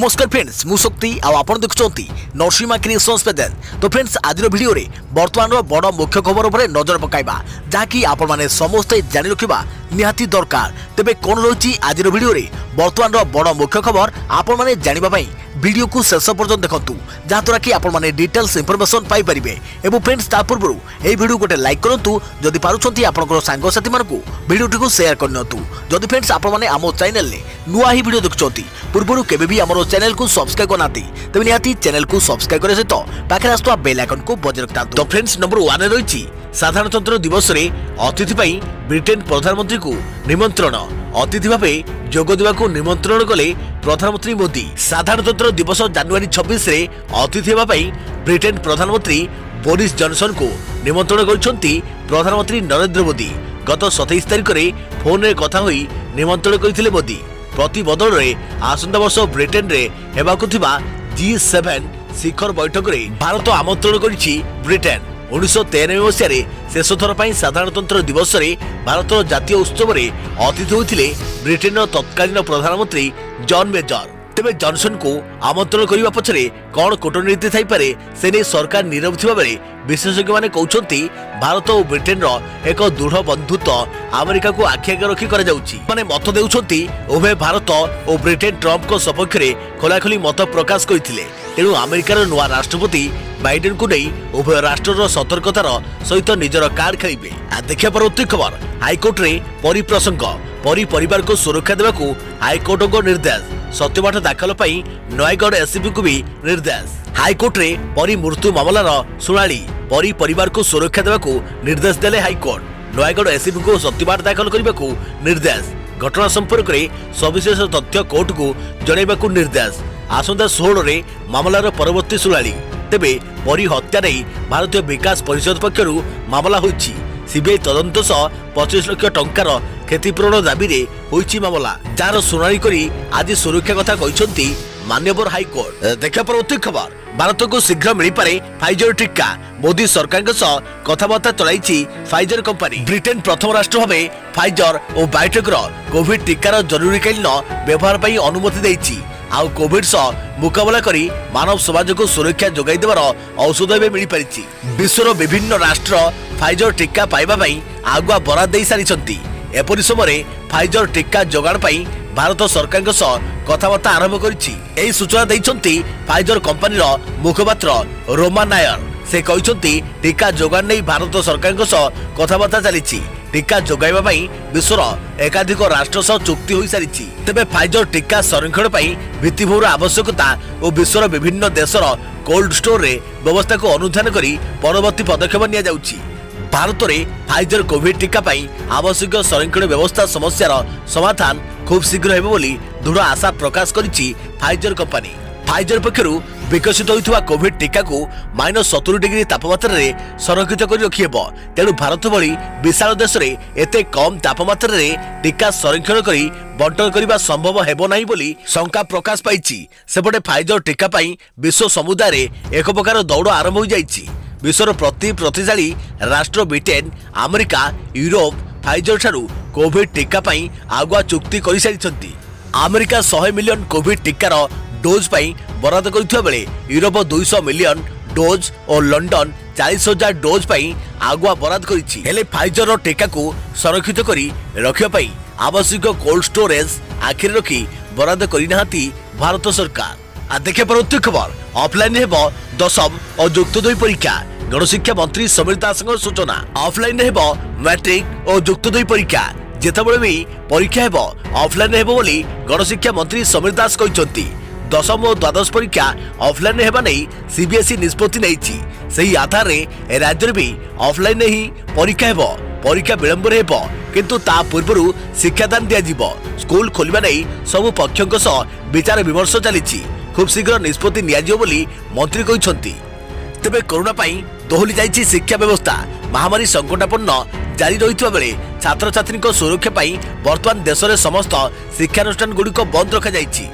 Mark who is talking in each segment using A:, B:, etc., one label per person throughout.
A: नमस्कार फ्रेंड्स मु शक्ति आपण देखुंती नरसिंहा क्रिएशंस पेजेस। तो फ्रेंड्स आज वीडियो रे वर्तमान बड़ मुख्य खबर उपर नजर पकाइबा जहाँकि आपण माने समस्ते जानि रखिबा निहाती दरकार। तेबे कोन रही आज वीडियो रे वर्तमान बड़ मुख्य खबर आपण माने जानिबा पई वीडियो को शेष पर्यंत देखंतु जहाँद्वारा कि आपण माने डिटेल्स इंफॉर्मेशन पाई परिबे। एवं फ्रेंड्स ता पूर्व ए वीडियो गोटे लाइक करंतु जदि पारुछंती आपनकर सांग साथी मानकु वीडियो को शेयर करनतु। जदि फ्रेंड्स आपण माने आमो चैनल ले नुआ ही वीडियो देखुछंती पूर्व केबे भी हमरो चैनल को सब्सक्राइब करनाती तबे निहाती चैनल को सब्सक्राइब करे सहित पाखे आस्तुवा बेल आइकन को बजाय रखता। तो फ्रेंड्स नंबर 1 रही साधारणतंत्र दिवस रे अतिथि पई ब्रिटेन प्रधानमंत्री को निमंत्रण। अतिथि भावे जोग देवाको निमंत्रण कले प्रधानमंत्री मोदी। साधारणतंत्र दिवस जनवरी 26 रे अतिथि हेबा पई ब्रिटेन प्रधानमंत्री बोरिस जॉनसन को निमंत्रण करछंती प्रधानमंत्री नरेंद्र मोदी। गत 27 तारिख रे फोन रे कथा होई निमंत्रण करिथिले मोदी। प्रति बदल रे आसंता वर्ष ब्रिटेन रे हेबाकु थिबा G7 शिखर बैठक रे भारत आमंत्रण करिछि ब्रिटेन। 1993 मसीह शेष थर पर साधारणतंत्र दिवस रे भारत जातीय उत्सव रे अतिथि होइथिले ब्रिटेन तत्कालीन प्रधानमंत्री जॉन मेजर। तेबे जॉनसन को आमंत्रण करने पछरे कौन कूटनीति थाई पारे से नहीं सरकार नीरव थिबा बेले विशेषज्ञ माने कहउछंती भारत और ब्रिटेन रो एक दृढ़ बंधुत्व अमेरिका को आखि आगे रखी करा जाउछि। माने मत देउछंती उभय भारत और ब्रिटेन ट्रम्प को सपक्ष रे खोलाखोली मत प्रकाश करथिले। तेणु अमेरिकार नुआ राष्ट्रपति बाइडेन को नहीं उभय राष्ट्र सतर्कतार सहित निजर कार्ड खेलिबे। देखिया परवर्ती खबर हाईकोर्ट रे परी प्रसंग परी परिवार को सुरक्षा देवाकू हाईकोर्ट को निर्देश। सत्यपाठ दाखल पाई नयगढ़ एसपी को भी निर्देश। हाईकोर्ट रे परी मृत्यु मामलार सुनाली परी परिवार को सुरक्षा देवाकू निर्देश देले हाईकोर्ट। नयगढ़ एसपी को सत्यपाठ दाखल करने को निर्देश। घटना संपर्क में सविशेष तथ्य कोर्ट को जणाइबाकू निर्देश। आसंता 16 रे मामलार परवर्ती सुनाली। तेबे परी हत्या नहीं भारतीय विकास परिषद पक्षरु मामला होइछि। सीबीआई तदंत सह 25 लाख टंकार क्षतिपूरण दाबी रे होइछि मामला जार सुनानी करी आज सुरक्षा कथा कहिसंती मान्यवर हाईकोर्ट। देखा परवर्ती खबर भारत को शीघ्र मिल पारे फाइजर टीका। मोदी सरकार के सह कथबार्ता चलाइछि फाइजर कंपनी। ब्रिटेन प्रथम राष्ट्र भावे फाइजर और बायोटेक रो कोविड टीकार जरूरीकालीन व्यवहार पई अनुमति दैछि। आउ कोविड सह मुकाबला करी मानव समाज को सुरक्षा जोगाई देवार औषध एवं मिल पारिछि। विश्वर विभिन्न राष्ट्र फाइजर टीका पाइबा पई आगुआ बराद दे सारिछंती। एपरि समय फाइजर टीका जोगाण पई भारत सरकार के सह कथबार्ता आरंभ करिछि। एही सूचना दैछंती फाइजर कंपनीर मुखपात्र रोमा नायर। से कहिसंती टीका जोगाण नै भारत सरकार के सह कथबार्ता चलिछि। टीका जोगाइबा पई विश्वर एकाधिक राष्ट्र सह चुक्ति होई सारिछि। तेबे फाइजर टीका संरक्षण पई भित्तिभूमिर आवश्यकता और विश्वर विभिन्न देशर कोल्ड स्टोर रे व्यवस्था को अनुधान करी परवर्ती पदक्षेप निया जाउछि। भारत रे फाइजर कोविड टीका पई आवश्यक संरक्षण व्यवस्था समस्यार समाधान खूब शीघ्र हेबो बोली दृढ़ आशा प्रकाश करिछि फाइजर कंपनी। फाइजर पक्षरु विकसित होइथुवा कोविड टीका को -70 डिग्री तापमात्रा रे संरक्षित करि रखिएबो। तेणु भारत भली विशाल देश रे एते कम तापमात्रा रे टीका संरक्षण करी बंटन करबा संभव हेबो नाही बोली शंका प्रकाश पाइछि। सेपटे फाइजर टीका पई विश्व समुदाय रे एक प्रकार दौड़ आरंभ हो जाइछि। विश्वर प्रतिशाली राष्ट्र ब्रिटेन अमेरिका यूरोप फाइजर ठारू कोविड टीका पई आगुआ चुक्ति करि सारिछंती। अमेरिका 100 मिलियन कोविड टीकार डोज पई बराद करथिबा बेले यूरोप 200 मिलियन डोज और लंडन 40,000 डोज पई आगुआ बराद करिछि। हेले फाइजर टीका को संरक्षित करी रखिबा पई आवश्यक कोल्ड स्टोरेज आखिर रखी बराद करि नाहाती भारत सरकार। देखे परवर्ती खबर ऑफलाइन हेबो दशम और युक्त 2 परीक्षा। गणशिक्षा मंत्री समीर दास सूचना। ऑफलाइन हेबो मैट्रिक और युक्त 2 परीक्षा। जेतेबेले भी परीक्षा हेबो ऑफलाइन हेबो बोली गणशिक्षा मंत्री समीर दास कहिसंती। दशम और द्वादश परीक्षा ऑफलाइन हेबा नै सीबीएसई निष्पत्ति नैछि। सही आधार रे राज्य भी ऑफलाइन ही परीक्षा हेबो। परीक्षा विलंब रे हेबो किंतु ता पूर्वरु शिक्षादान दिया जिवो। स्कूल खोलिबा नै सब पक्षक सह विचार विमर्श चलिछि। खूब शीघ्र निष्पत्ति निया जिवो बोली मंत्री कहिसंती। तेबे कोरोना पई दोहली जाइछि शिक्षा व्यवस्था। महामारी संकटापन्न जारी रहितबा बेले छात्र छात्री को सुरक्षा पई वर्तमान देश रे समस्त शिक्षानुष्ठान गुडी को बंद रखा जाइछि।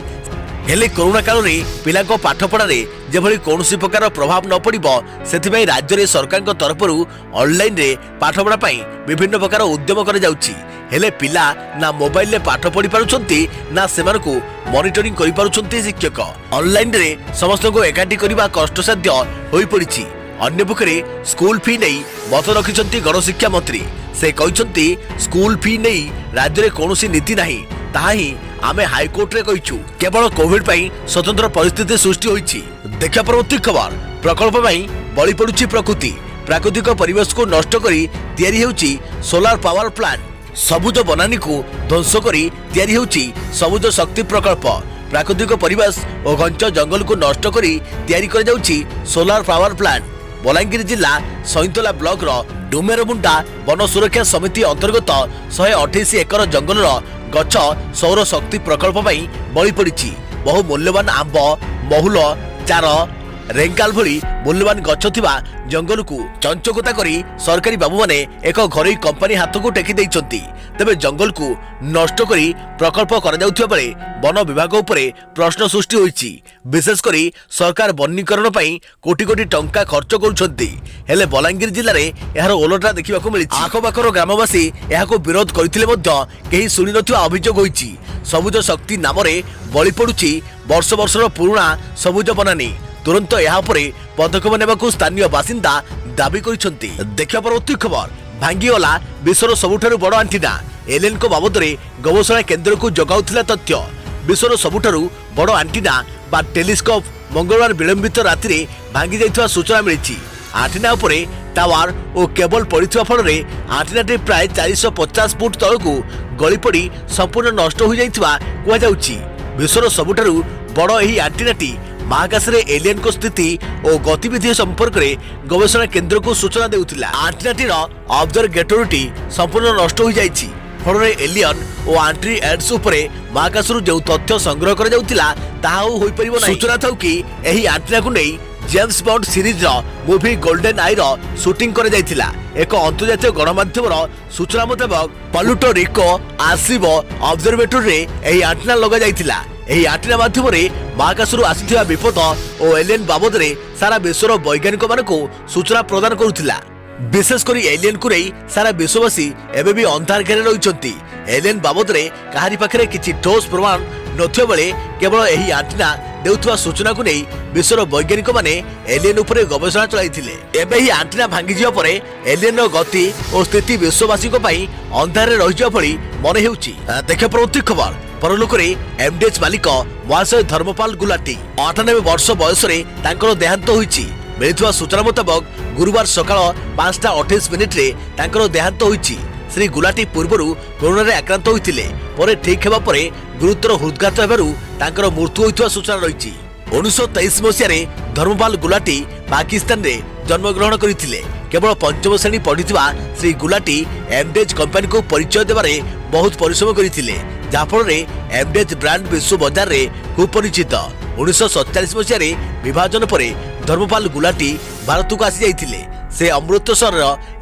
A: हेले कोरोना काल रे पिला को पाठ पढ़ा रे जेभली कोनोसी प्रकार प्रभाव न पड़िबो सेथिबई राज्य रे सरकार को तरफरु ऑनलाइन रे पाठ पढ़ा पई विभिन्न प्रकार उद्यम करा जाउछि। हेले पिला ना मोबाइल रे पाठ पढ़ी पारुछंती ना सेमानकु मॉनिटरिंग करि पारुछंती शिक्षक। ऑनलाइन रे समस्त को एकाठी करबा कष्टसाध्य होई पड़िछि। अन्य पक्षरे स्कूल फी नहीं मत रखिछंती गणशिक्षा मंत्री। से कहते स्कूल फी नहीं राज्य में कौन नीति नहीं ताहा ही आमे हाईकोर्ट रे कहिछु। केवल कोविड पई स्वतंत्र परिस्थिति सृष्टि होईछि। देखा परवर्ती खबर प्रकल्प पई बळी पडुछि प्रकृति। प्राकृतिक परिवेश को नष्ट करी तैयारी हेउछि सोलार पावर प्लांट। सबुज बनानी को ध्वंस करी तैयारी हेउछि सबुज शक्ति प्रकल्प। प्राकृतिक परिवेश और घंच जंगल को नष्ट करी तैयारी कर जाउछि सोलार पावर प्लांट। बलांगीर जिला सैंतला ब्लॉक रो डुमेरमुंडा वन सुरक्षा समिति अंतर्गत 128 एकर जंगल गछ सौर शक्ति प्रकल्प पई बळी पड़िछि। बहु मूल्यवान आंब महुल चार रेंगाल भली मूल्यवान गछ थिबा जंगल को चंचकता करी सरकारी बाबू माने एक घरोई कंपनी हाथ को टेकी दैछंती। तेबे जंगल को नष्ट करी प्रकल्प करा जाउथिबा बेले वन विभाग उपरे प्रश्न सृष्टि होईछि। विशेष करी सरकार वनीकरण पई कोटी कोटी टंका खर्च करूछंती हेले बलांगीर जिल्ला रे एहार ओलटा देखिबाकू मिलिछि। आखपाखर ग्रामवासी एहाको विरोध करथिले मध्य केही सुनि नथिबा अभियोग होईछि। सबुज शक्ति नाम रे बळी पडुछि वर्ष वर्षर पुराना सबुज बनानी। तुरंत यहाँ पदक्षेप नेबाकू स्थानीय बासिंदा दाबी करिसेंती। देखा परवर्ती खबर भांगीगला विश्वर सबुठारु बड़ आंटीना। एलियन को बाबद रे गवेषणा केन्द्र को जगाउथिला तथ्य। विश्वर सबुठारु बड़ आंटीना बा टेलीस्कोप मंगलवार विलंबित राति रे भांगी जाइथिबा सूचना मिलिछि। आंटीना उपरे टावर और केबल पड़िथिबा फल रे आंटीनाटी प्राय 450 फुट तळकू गली पड़ी संपूर्ण नष्ट हो जाइथिबा कुआ जाउछि। विश्वर सबुठारु बड़ एही आंटीनाटी महाकाश रे एलियन को स्थिति और गतिविधि संपर्क में गवेषणा केन्द्र को सूचना देउथिला। आंटीनाटीर ऑब्जर्वेटरीटी संपूर्ण नष्ट हो जाइछि। फल एलियन और आंट्री एड्स उपरे महाकाश जो तथ्य संग्रह कर जाउथिला ताहा होई परिबो नै। सूचना थाउ कि एही आंटीना को नै जेम्स बॉन्ड सीरीज रो मूवी गोल्डन आई रो शूटिंग कर जाइथिला। एक अंतर्जातीय गणमाध्यम सूचना मुताबिक प्लूटो रिको आसिबो ऑब्जर्वेटरी रे एही आंटीना लगा जाइथिला। एही आंटीना माध्यम रे महाकाशरू आसिथिबा विपद और एलियन बाबद रे सारा विश्वर वैज्ञानिक मानकू सूचना प्रदान करुथिला। विशेष करी एलियन को नहीं सारा विश्ववासी एबे भी अंधार घेरे रहिसंती। एलियन बाबद रे काहारी पाखरे किछि ठोस प्रमाण नथिबा बेले केवल एही आंटीना देउथवा सूचना को नहीं विश्वर वैज्ञानिक माने एलियन उपरे गवेषणा चलाइथिले। एबे ही आंटीना भांगी जिया परे एलियन रो गति और स्थिति विश्ववासी को पई अंधार रे रहिजा भली मने हेउछि। देखा परवर्ती खबर परलोकरे एमडीएच मालिक महाशय धर्मपाल गुलाटी 98 वर्ष बयस रे तांकर देहांत होईछि। मिलिथिबा सूचना मुताबिक गुरुवार सकाळ 5:28 रे तांकर देहांत होईछि। श्री गुलाटी पूर्वरु कोरोना रे आक्रांत होइथिले परे ठीक हेबा परे गुरुतर हृदघात हेबारु तांकर मृत्यु होइथिबा सूचना रहिछि। 1923 मसिया रे धर्मपाल गुलाटी पाकिस्तान रे जन्मग्रहण करिथिले। केवल पंचम श्रेणी पढ़िथिबा श्री गुलाटी एमडीएच कंपनी को परिचय देबारे बहुत परिश्रम करिथिले जाफल रे एमडीएच ब्रांड विश्व बाजार रे खूब परिचित। 1947 मसिया रे विभाजन परे धर्मपाल गुलाटी भारत को आसी जाइथिले। से अमृतसर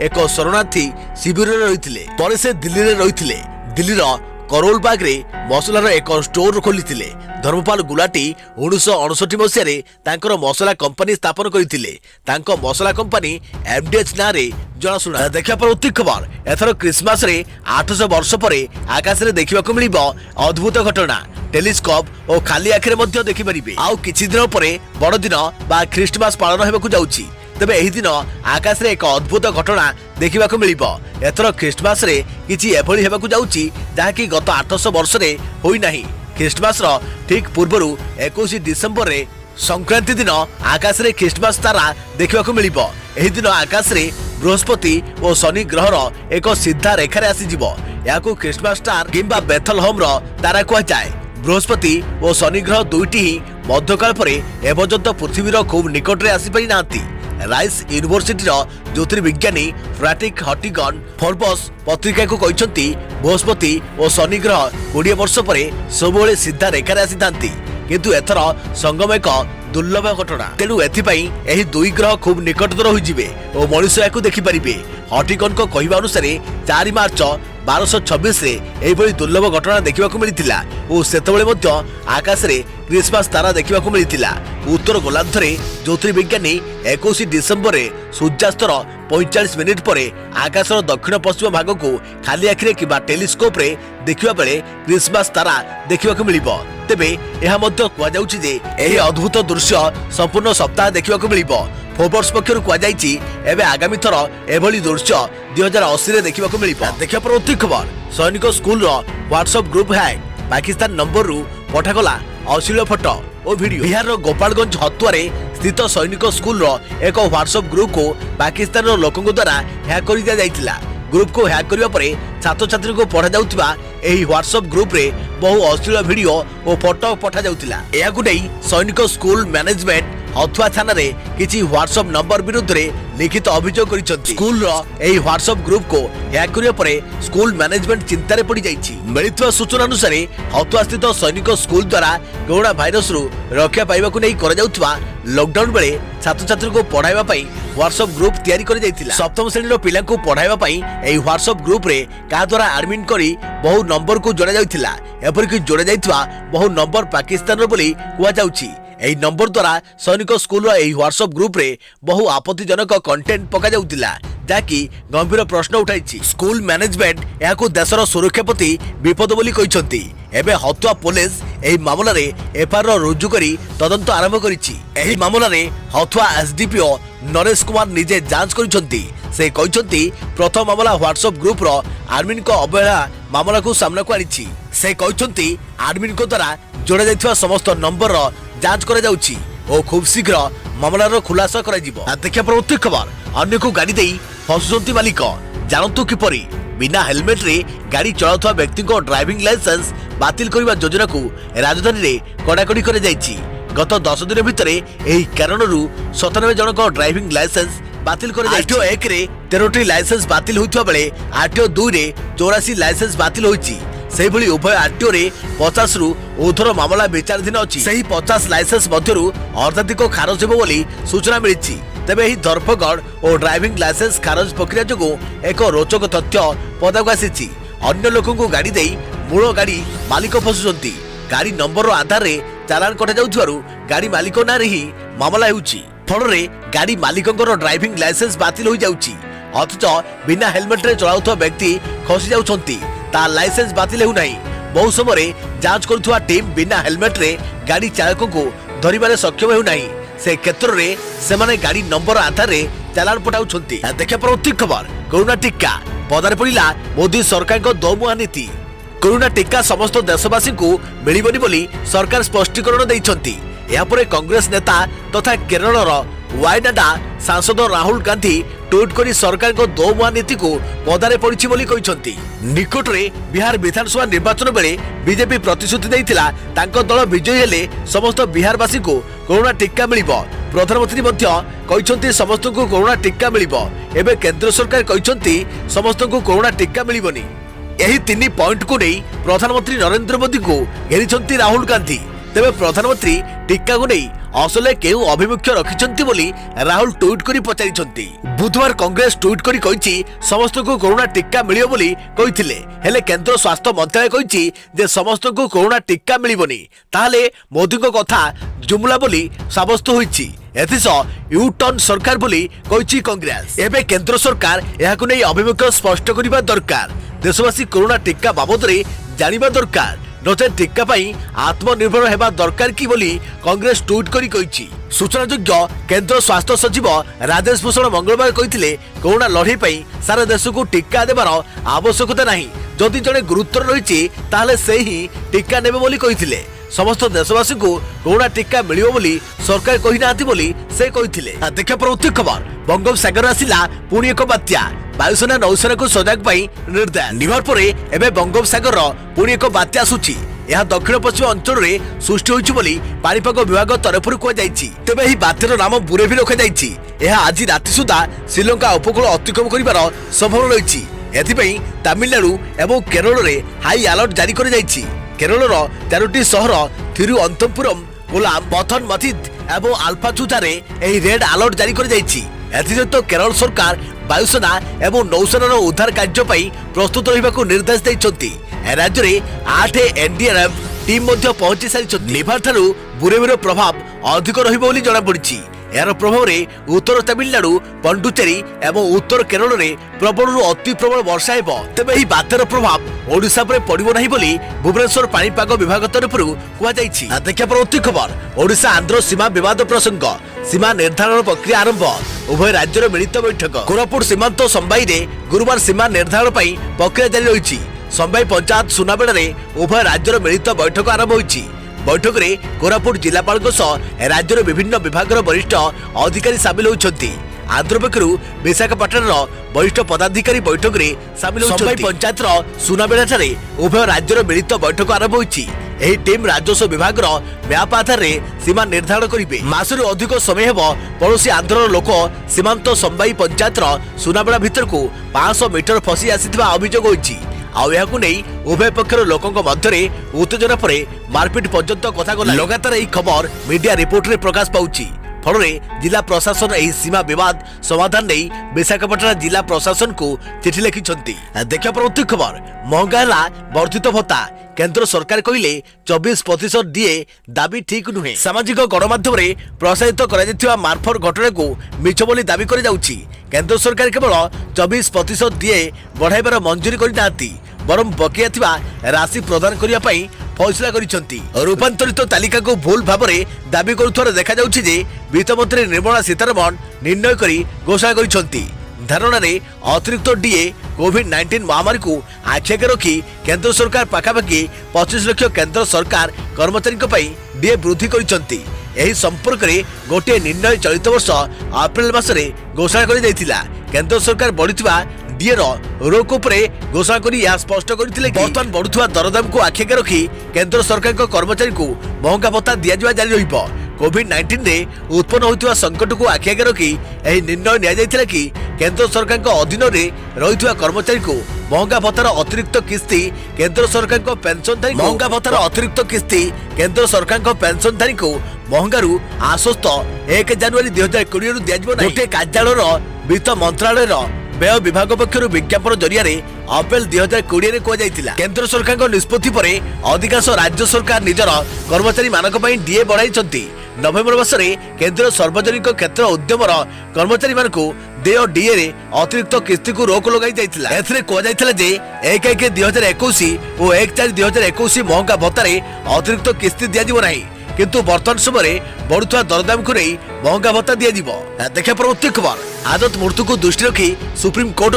A: एक शरणार्थी शिविर रे रहिथिले। परे से दिल्ली रे रहिथिले। दिल्ली रो करोल बाग रे मसलार एक स्टोर खोलिथिले। धर्मपाल गुलाटी 1969 मसिया रे तांकर मसला कंपनी स्थापन करिथिले। तांको मसला कंपनी एमडीएच ना रे जणाशुना। देखा परवर्ती खबर एथर क्रिसमस रे 800 वर्ष परे आकाश रे देखिबाकू मिलिबो अद्भुत घटना। टेलीस्कोप और खाली आखिरे मध्य देखि परिबे। आउ किछि दिन परे बड़ दिन बा क्रिसमस पालन हेबाकू जाउछि। तेबे एही दिन आकाश रे एक अद्भुत घटना देखिबाकू मिलिबो। एथर क्रिसमस रे किछि एभली हेबाकू जाउछि जाहाकि गत 800 वर्ष रे होई नाही। क्रिसमस रो ठीक पूर्वरु 21 डिसेंबर रे संक्रांति दिन आकाश रे क्रिसमस तारा देखिबाकू मिलिबो। एही दिन आकाश रे बृहस्पति और शनि ग्रह रो एक सीधा रेखा रे आसी जिवो। याकू क्रिसमस स्टार किंबा बेथलहोम रो तारा कुआ जाय। बृहस्पति और शनि ग्रह दुईटी ही मध्यकाल परे एपर्यंत पृथ्वीर खूब निकट रे आसी पारि नांती। राइस यूनिवर्सिटी ज्योतिर्विज्ञानी फ्रैटिक हटिगन फोर्ब्स पत्रिका को कहते बृहस्पति और शनि ग्रह 20 वर्ष पर सब सीधा रेखार आसी था किंतु एथर संगम एक दुर्लभ घटना। तेणु एही दुई ग्रह खूब निकटतर होइजिबे और मनुष्य याकू देखिपारे। हटिगन को कहवा अनुसार 4 मार्च 1226 रे एभली दुर्लभ घटना देखिबाकू मिलिथिला और सेतबेले मध्य आकाश रे क्रिसमस तारा देखा मिलता। उत्तर गोलार्धरे ज्योतिर्विज्ञानी 21 डिसेम्बर सूर्यास्तर 45 मिनिट पर आकाशर दक्षिण पश्चिम भाग को खाली आखिरे कि टेलीस्कोप रे देखा बेले क्रिसमस तारा देखा मिलिबो। तेबे यह मध्य कुआଯାଉଛି जे एही अद्भुत दृश्य संपूर्ण सप्ताह देखा मिलिबो। फोर्ब्स पक्षर कुआଯାଇଛି एबे आगामी थर एभली दृश्य 2080 रे देखा मिलिबो। देखा परवर्ती खबर सैनिक स्कूल रो WhatsApp group hack Pakistan number रु पठागला अश्लील फोटो और वीडियो। बिहार रो गोपालगंज हत्वारे स्थित सैनिक स्कूल रो एक व्हाट्सएप ग्रुप को पाकिस्तान रो लोकंक द्वारा हैक कर दिया जाइतिला। ग्रुप को हैक करिया परे छात्र छात्री को पढ़ा जाउतिबा एही व्हाट्सएप ग्रुप रे बहु अश्लील वीडियो और फोटो पठा जाउतिला। एहा गुडै सैनिक स्कूल मैनेजमेंट हथुआ थाना रे किछि व्हाट्सएप नंबर विरुद्ध रे लिखित अभियोग करिसंती। स्कूल रो एही व्हाट्सएप ग्रुप को हैक करिया परे स्कूल मैनेजमेंट चिंता रे पड़ी जाइछि। मिलितवा सूचना अनुसार हथुआ स्थित सैनिक स्कूल द्वारा कोरोना भाइरस रु रक्षा पाइबाकु नै करा जाउतबा लॉकडाउन बेले छात्र छात्री को पढ़ाइबा पई व्हाट्सएप ग्रुप तैयारी कर जाइतिला। सप्तम श्रेणी रो पिला को पढ़ाइबा पई एही व्हाट्सएप ग्रुप रे का द्वारा एडमिन करी बहु नंबर को जोड़ा जाइतिला। एपर कि जोड़ा जाइतबा बहु नंबर पाकिस्तान रो बोली कुआ जाउछि। एही नंबर द्वारा सैनिक स्कूल एही व्हाट्सएप ग्रुप रे बहु आपत्तिजनक कंटेंट पका जाउतिला, जाकि गंभीर प्रश्न उठाइछि। स्कूल मैनेजमेंट याको देशर सुरक्षा प्रति विपद बोली कहिसंती। एबे हत्या पुलिस एही मामला रे एफआईआर रुजु करी तदंत आरंभ करिछि। एही मामला रे हत्या एसडीपीओ नरेश कुमार निजे जांच करिसंती। से कहिसंती प्रथम मामला व्हाट्सएप ग्रुप रो एडमिन को अवहेला मामला को सामना को आनिछि। से कहिसंती एडमिन को द्वारा जोड़ा जाइतवा समस्त नंबर रो जांच करा जाउछि ओ खूब शीघ्र मामला रो खुलासा करा जिवो। देखिया प्रवृत्ति खबर अन्य को गाड़ी देई फसुचंती मालिक जानतु किपरि बिना हेलमेट रे गाड़ी चलाउथवा व्यक्ति को ड्राइविंग लाइसेंस बातिल करबा योजना को राजधानी रे कड़ाकड़ी करे जाइछि। गत 10 दिन भितर एही कारणरू 97 जन को ड्राइविंग लाइसेंस बातिल करे जाइछि। आरटीओ 1 रे 13टी लाइसेंस बातिल होइथवा बेले आरटीओ 2 रे 84 लाइसेंस बातिल होइछि। सेही भली उभय आरटीओ रे 50 रु ऊर्ध्वर मामला विचाराधीन अछि। सेही 50 लाइसेंस मध्यरु अर्धाधिक खारज हेबो बोली सूचना मिलिछि। तेबे एही धरपकड़ और ड्राइविंग लाइसेंस खारज प्रक्रिया जोगु एक रोचक तथ्य पदाକୁ ଆସିछि। अन्य लोकन को गाड़ी देई मूल गाड़ी मालिक फसुचंती। गाड़ी नंबर आधार रे चालान कटा जाउथवारु गाड़ी मालिक ना रे ही मामला हेउछि। फल रे गाड़ी मालिकंकर ड्राइविंग लाइसेंस बातिल होई जाउछि। अथच बिना हेलमेट रे चलाउथवा व्यक्ति खसी जाउछंती, ता लाइसेंस बातिल हेउ नाही। बहु समय जांच करुवा टीम बिना हेलमेट रे गाड़ी चालक को धरिबारे सक्षम हेउ नाही। से क्षेत्र रे सेमाने गाड़ी नंबर आधार रे चालान पठाउछंती। देखा परवर्ती खबर कोरोना टीका पदार पड़िला मोदी सरकार को दोमुहा नीति। कोरोना टीका समस्त देशवासी को मिलिबनी बोली सरकार स्पष्टीकरण दैछंती। या परे कांग्रेस नेता तथा केरल वायनाडा सांसद राहुल गांधी ट्वीट करी सरकार को दोमुहा नीति को पदारे पड़िछि बोली कहिसंती। निकट रे बिहार विधानसभा निर्वाचन बेले बीजेपी प्रतिश्रुति दैथिला तांको दल विजयी हेले समस्त बिहारवासी को कोरोना टीका मिलिबो। प्रधानमंत्री मध्य कहिसंती समस्त को कोरोना टीका मिलिबो। एबे केंद्र सरकार कहिसंती समस्त को कोरोना टीका मिलिबोनी। एही 3 पॉइंट को नै प्रधानमंत्री नरेंद्र मोदी को घेरिसंती राहुल गांधी। तेबे प्रधानमंत्री टीका को नहीं असले केउ अभिमुख्य रखिछंती बोली राहुल ट्वीट करी पचारिछंती। बुधवार कांग्रेस ट्वीट करी कहिछि समस्त को कोरोना टीका मिलियो बोली कहिथिले, हेले केंद्र स्वास्थ्य मंत्रालय कहिछि जे समस्त को कोरोना टीका मिलिबोनी। ताले मोदी को कथा जुमला बोली साब्यस्त होइछि। एथिस यू टर्न सरकार बोली कहिछि कांग्रेस। एबे केंद्र सरकार एहाकु नै अभिमुख्य स्पष्ट करिबा दरकार। देशवासी कोरोना टीका बाबद रे जानिबा दरकार, नचे टीका पाई आत्मनिर्भर हेबा दरकार की बोली कांग्रेस ट्वीट करी कहिछि। सूचनायोग्य केंद्र स्वास्थ्य सचिव राजेश भूषण मंगलवार कहिथिले कोरोना लड़ाई पाई सारा देश को टीका देबार आवश्यकता नाही। जदि जणे गुरुतर रहिछि ताले से ही टीका नेबे बोली कहिथिले। समस्त देशवासी को कोरोना टीका मिलियो बोली सरकार कहि नाथि बोली से कहिथिले। देखा प्रवृत्ति खबर बंगोपसागर आसिला पुणी एक बात्या। वायुसेना नौसेना को सजग पाई निर्देश। निवार परे एबे बंगोपसागर पुणी एक बात्या आसुछि। यह दक्षिण पश्चिम अंचल रे सृष्टि होइछि बोली पाणीपाग विभाग तरफरु कह जाइछि। तेबे एही बात्यार नाम बुरेवी रखा जाइछि। यह आज राति सुधा श्रीलंका उपकूल अतिक्रम करिवार संभावना रहिछि। एथिपई तमिलनाडु एवं केरल रे हाई अलर्ट जारी कर जाइछि। केरल रो 4टी शहर थिरुअनंतपुरम, कोलाम, पथनमथिट्टा एवं आलपाचुता रे एही रेड अलर्ट जारी कर जाइछि। एथिसहित केरल सरकार वायुसेना एवं नौसेनार उद्धार कार्य प्रस्तुत रहिबाकू निर्देश दैछंती। राज्य में 8 एनडीआरएफ टीम पहुंची सारी निभार ठारू बुरेवीर प्रभाव अधिक रही जना पड़ी। यार प्रभाव में उत्तर तमिलनाडु पंडुचेरी एवं उत्तर केरल में प्रबल अति प्रबल वर्षा हेब। तेबे यह बात्यार प्रभाव ओडिशा पर पड़ो नहीं बोली भुवनेश्वर पाणीपाग विभाग तरफ कहुई। देखा परवर्ती खबर ओडिशा आंध्र सीमा विवाद प्रसंग सीमा निर्धारण प्रक्रिया आरंभ उभय राज्यर मिलित बैठक कोरापुट सीमांत संबाई में गुरुवार सीमा निर्धारण प्रक्रिया जारी रही। संबाई पंचायत सुनाबेड़ा उभय राज्यर मिलित बैठक आरंभ होती। बैठक में कोरापुट जिलापाल राज्यर विभिन्न विभाग वरिष्ठ अधिकारी सामिल होती। आंध्र पक्षर विशाखापाटन वरिष्ठ पदाधिकारी बैठक में सामिल होती। पंचायत सुनाबेड़ा उभय राज्यर मिलित बैठक आरंभ होती। एही टीम राजस्व विभाग मैप आधार सीमा निर्धारण करेंगे। मासरू अधिक समय हेब पड़ोशी आंध्र लोक सीमांत संबाई पंचायत सुनाबेड़ा भितर को 500 मीटर फसी आसिथिबा अभियोग होईछि। उभय पक्षर लोकों मध्य उत्तेजना पर मारपिट पर्यंत कथा गला। लगातार यह खबर मीडिया रिपोर्ट में प्रकाश पाउछि। फल जिला प्रशासन यह सीमा विवाद समाधान नहीं विशाखापाटना जिला प्रशासन को चिठी लिखिछंती। देखा परवर्ती खबर महंगा वर्धित भत्ता केंद्र सरकार कहले 24% डीए दाबी ठीक नुहे। सामाजिक गणमाध्यम प्रसारित कर मार्फर घटना को मिछ बोली दाबी कर जाउछि। केंद्र सरकार केवल 24% डीए बढ़ाइबार मंजूरी करना बरम बकिया थिबा राशि प्रदान करिया पई फैसला करिसंती। रूपांतरित तालिका को भूल भाव में दाबी करुथार देखा जाउछि जे वित्तमंत्री निर्मला सीतारमण निर्णय करी घोषणा करिसंती। धारणा अतिरिक्त डीए कोविड-19 महामारी को आखिआगे रखी केंद्र सरकार पाखापाखि 25 लाख केंद्र सरकार कर्मचारी डीए वृद्धि करिसंती। एही संपर्क में गोटे निर्णय चलित वर्ष अप्रैल मासरे घोषणा कर दैथिला। केंद्र सरकार बढ़िथिबा डीए रोक उपरे घोषणा करी यह स्पष्ट करथिले कि वर्तमान बढ़ुथिबा दरदाम को आखिआगे रखी केंद्र सरकार कर्मचारी को महंगा भत्ता दिया जारी रहिबो। कोविड-19 रे उत्पन्न होइथिबा संकट को आखिआगे रखी एही निर्णय निया जायथिला कि केंद्र सरकार अधीन रे रहिथिबा कर्मचारी को महंगा भत्तार अतिरिक्त किस्ती केंद्र सरकार पेंशनधारी महंगा भत्तार अतिरिक्त किस्ती केंद्र सरकार पेंशनधारी को महंगारू आश्वस्त 1 जनवरी 2020 दिया गोटे कार्यालय वित्त मंत्रालय व्यय विभाग पक्षर विज्ञापन जरिया अप्रैल 2020 कहुला। केंद्र सरकार निष्पत्ति पर अधिकांश राज्य सरकार निजर कर्मचारी मानक डीए बढ़ाई। नवेम्बर मासरे केंद्र सार्वजनिक क्षेत्र उद्यमर कर्मचारी मानकु देय डीए रे अतिरिक्त किस्ती को रोक लगाई जाइतिला। एथरे कहुला जे 1/1/2021 और 1/4/2021 महंगा भत्तारे अतिरिक्त किस्ती दिया जिवो नाही, किंतु वर्तमान समय बढ़ुवा दरदाम को नहीं महंगा भत्ता दिया। देखा परवर्ती खबर आदत मृत्यु को दृष्टि रखी सुप्रीम कोर्ट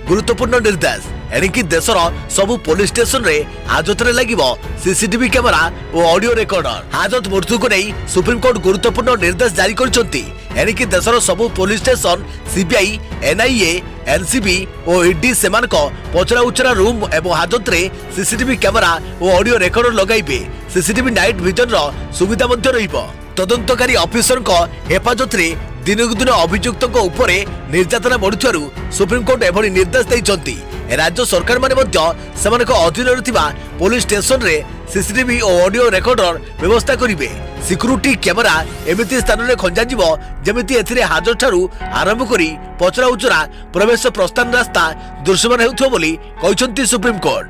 A: गुरुत्वपूर्ण निर्देश। एणिकी देशर सबु पुलिस स्टेशन रे हाजत रे लागिबो सीसीटीवी कैमेरा और ऑडियो रिकॉर्डर। हाजत मृत्यु को नहीं सुप्रीम कोर्ट गुरुत्वपूर्ण निर्देश जारी करछंती। एणिकी देशर सबु police station CBI NIA NCB और ईडी सेमानक पचरा उचरा रूम एवं हाजत रे सीसीटीवी कैमेरा और ऑडियो रिकॉर्डर लगाइबे। सीसीटीवी नाइट विजन रो सुविधा मध्य रहिबो। तदंतकारी अफिसर हेफाजत रे दिनकु दिन अभियुक्त निर्यातना बढ़ुथिबारु सुप्रीम कोर्ट एभली निर्देश दैछंती। राज्य सरकार माने अधीन पुलिस स्टेशन रे सीसीटीवी और ऑडियो रिकॉर्डर व्यवस्था करिवे। सिक्यूरिटी कैमेरा एमिति स्थान रे खंजा जिवो जेमिति एथिरे हाजर ठारू आरंभ करी पचरा उचरा प्रवेश प्रस्थान रास्ता दृश्यमान हेउथो बोली कहिसंती सुप्रीम कोर्ट।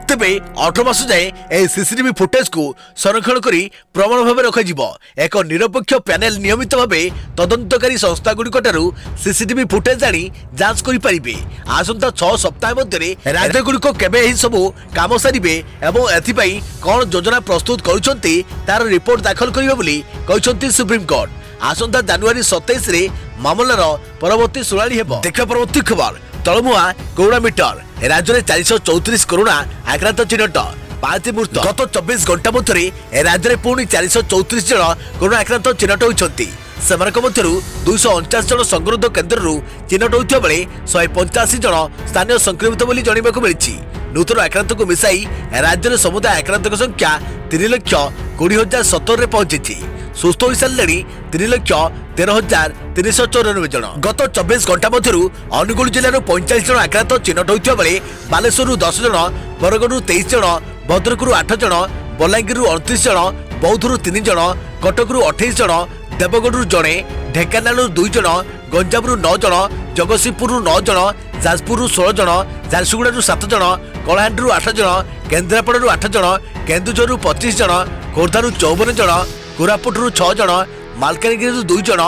A: तेबे 18 मास जाए सीसीटीवी फुटेज को संरक्षण करी प्रमाण भाव रखाजिबो। एक निरपेक्ष पैनल नियमित भाव तदंतकारी संस्था गुड़िकठारू सीसीटीवी फुटेज आनी जांच करि परिबे। आसंता 6 सप्ताह मध्य राज्य गुड़िक केबे एही सबु काम सारिबे एवं एथिपाई कोन योजना प्रस्तुत करूछंती तार रिपोर्ट दाखल करिवे बोली कहिसंती सुप्रीम कोर्ट। आसंता जनवरी 27 रे मामलार परवर्ती सुनानी हेबो। देखा परवर्ती खबर तलमुआ कोरोना मीटर राज्य में 434 कोरोना आक्रांत चिन्हट 5 मृत्यु। गत 24 घंटा मध्य राज्य में पुणी 434 जन कोरोना आक्रांत चिन्हट होती। सेमानक मध्यरु 249 जन संगरोध केन्द्ररू चिन्हट होता बेले 185 जन स्थानीय संक्रमित बोली जानिबाकु मिलिछि। नूतन आक्रांत को मिसाई राज्य में समुदाय आक्रांत संख्या 3,20,070 रे पहुंची। सुस्थ हो सारे 3,13,394 जन। गत 24 घंटा मध्यरु अनुगुल जिल्लार 45 जन आक्रांत चिन्हट होता बेले बालेश्वर 10 जन, बरगढ़ 23 जन, भद्रकरू 8 जन, बलांगीर 29 जन, बौद्धरू 3 जन, कटकरू 28 जन, देवगढ़ जड़े, ढेंकानाल 2 जन, गंजामरू 9 जन, जगतसिंहपुर 9 जन, जाजपुर 16 जन, झारसुगुड़ा 7 जन, कलाहांडी 8 जन, केन्द्रापड़ा 8 जन, केन्दुझर 25 जन, खोर्धा 54 जन, कोरापुट 6 जन, मालकानगिरी 2 जन,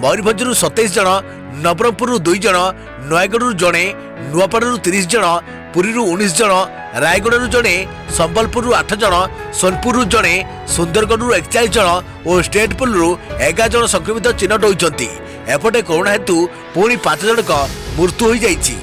A: मयूरभंज 27 जन, नवरंगपुर 2 जन, नयगढ़ जड़े, नुआपड़ा 30 जन, पुरी 19 जन, रायगढ़ जड़े, संबलपुर 8 जन, सोनपुर जड़े, सुंदरगढ़ 41 जन और स्टेटपुल 11 जन संक्रमित चिन्हट होती। एपटे कोरोना हेतु पुणी 5 जनक मृत्यु हो जाइछि।